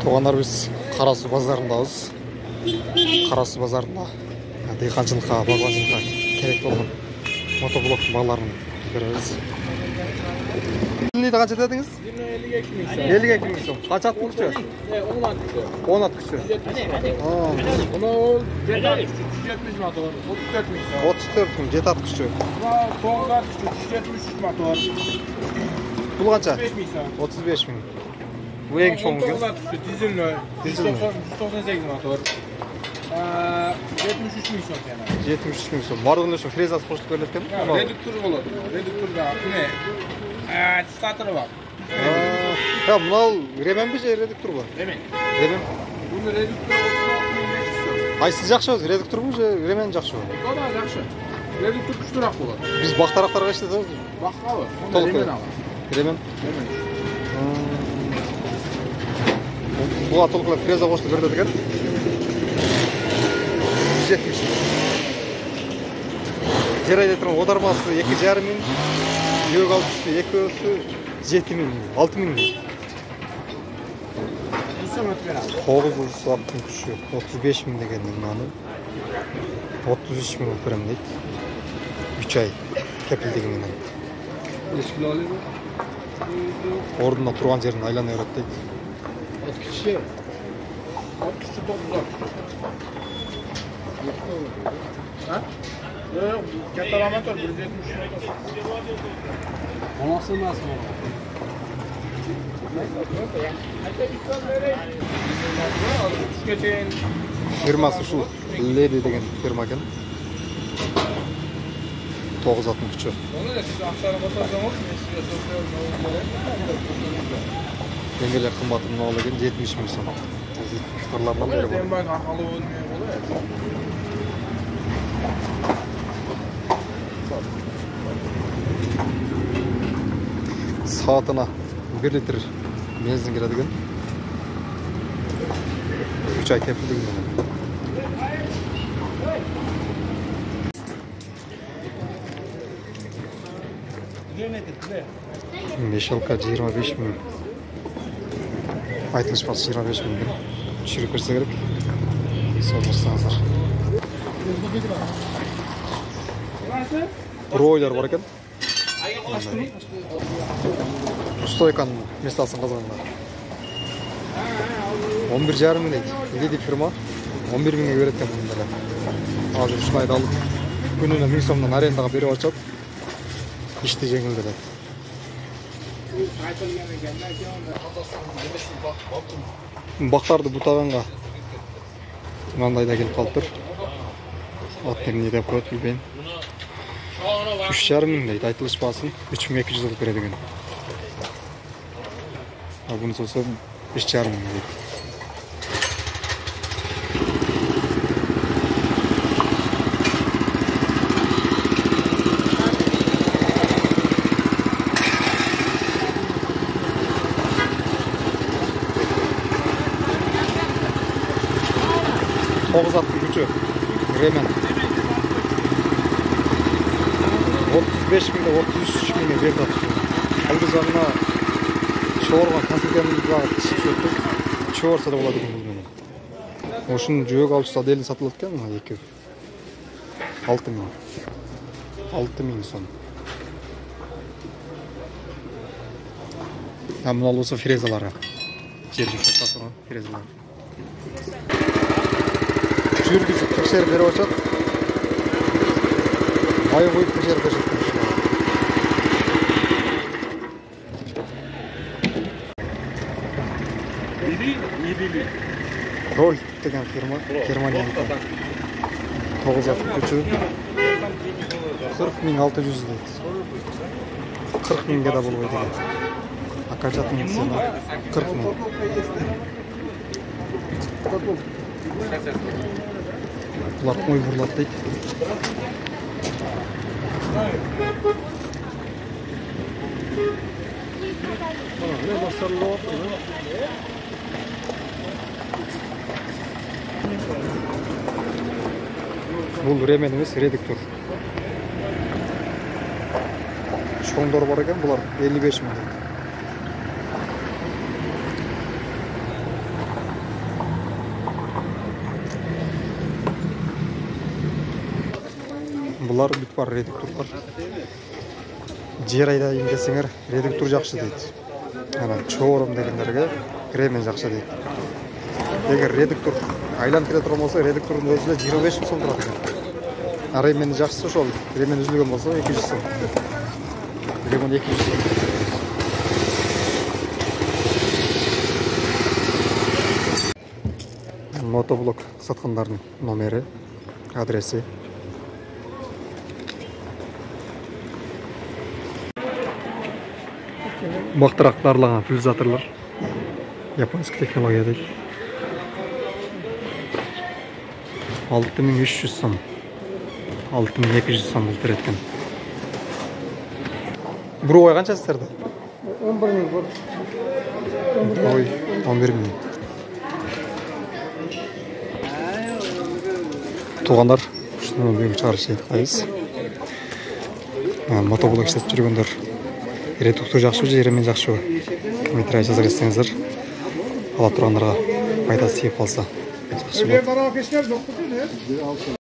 Туғандар біз Қарасу базарындабыз. Қарасу базарында диқаншылыққа, бағбаншылыққа керек болған мотоблоктың бағаларын көреміз. Нейді қанша дедіңіз? 52 мың сом. Қанша аттың күші? 10 ат күші. Bunu 7 ат күші, 170 motor, 34 мың сом. 34 мың, 7 ат күші. Тоғыз ат күші, 173 motor. Бұл қанша? 35 мың сом. 35 мың. Bu en çoğun gün. 9 ат күші, дизельный, 198 motor. 73 мың сом yani. 73 мың сом. Барлығында үшін фрезасы қосылып берілетін? Редуктор болады. Редукторда не? Статоры бар. Ya bunal remen bir şey reduktor bu. Remen. Remen. Bunu reduktor 36 мың. Aysiz жақшы өзі, редуктор bu, remen жақшы bu. O da жақшы. Редуктор күштірақ болады. Biz bak taraflara işletiyoruz. Бақылауы. Толық Remen алады. Remen. Remen. Buğa толықлап фреза қосылып беріледі екен. 170. Жер айдатырған аудармасы 2,5 мың. Yük altısı, ekosu 7 min, 6 min. 9 attım kuşu, 35 min degenin nanı. 33 min operam deydi. 3 ay kepildiğinden. Ordunda turgan jerin aylan öğret deydi. От кіші 9 ат. Yok, katta amatör 173 motor. Anası nasıl olur? Firması şu, Lady degen firma eken. 9 atın küçü. Dengeler kımbatının oğlu eken 70 min son. Fırlardan beri var. Saatına 1 litre benzin giradigan 3 ay kepildiğinden. Meşalka 25 min. Aytılış bası 25 min. Çürük verse gerek. Sormuşsanızlar. Broiler var eken. Stойканың местасын қазғанға 11,5 мың дейді. Леди фирма 11 мыңға береді мұндары. Азыр шынайды алып күніне 1000 сомнан арендаға беріп açады. İşte жеңілдіреді. Бақтарды бұтағанға маңдайда келіп қалып тұр. Аттың не деп қойып білбейін. 3,5 мың дейді. Айтылыш басын 3200 алып береді екен. Bunu olsa 5,5 мың дейді. Тоғыз аттың күші Ремен 35 мыңда 33 мыңға берді атты. Қалды жағына çoğurgan kasılganımız var, çoğursa da oladı bunu. Oşun jök alışsa deli satılırken mi? 6 min. 6 min son. Hem bunu olursa frezalara. Жерде шоқасыған frezalar. Жүргізіп тексеріп беріп açады. Ай қойып тексеріп açады. Роль деген фирма, Германияның 9 аттың күші 40.600 дейді. 40 мыңға да болмайды екен. Окончательный цена 40 мың. Бұлар қой бұрлады дейді. Бұл ремен емес, редуктор. Шоңдор бар екен, бұлар 55 мың дейді. Бұлар бүт бар редукторлар. Жер айдайын десеңер, редуктор жақшы дейді. Ана чорым дегендерге кремен жақшы дейді. Егер редуктор айланып келе тұрған болса, редуктордың өзі 25 сом тұрады екен. Ремені жақсы сол, ремен үзілген болса 200 сом. Ремон 200 сом. Мотоблок сатқандардың номері, адресі. Бақтырақтарлаған пульсаторлар. Японский технология дейді. 6300 сом. 6200 сом былтыр еткен. Бір ой қанша сіздерді? 11.000 болды. Ой, 11.000. Туғандар, үшінің бүгін шығарышы еді қайыз. Мотоблок істеп жүргендер. Редуктор жақшы өже, еремен жақшы өже. Комментарий жазар естеңіздер. Ала тұрғандарға пайдасы тиіп қалса жақсы болады.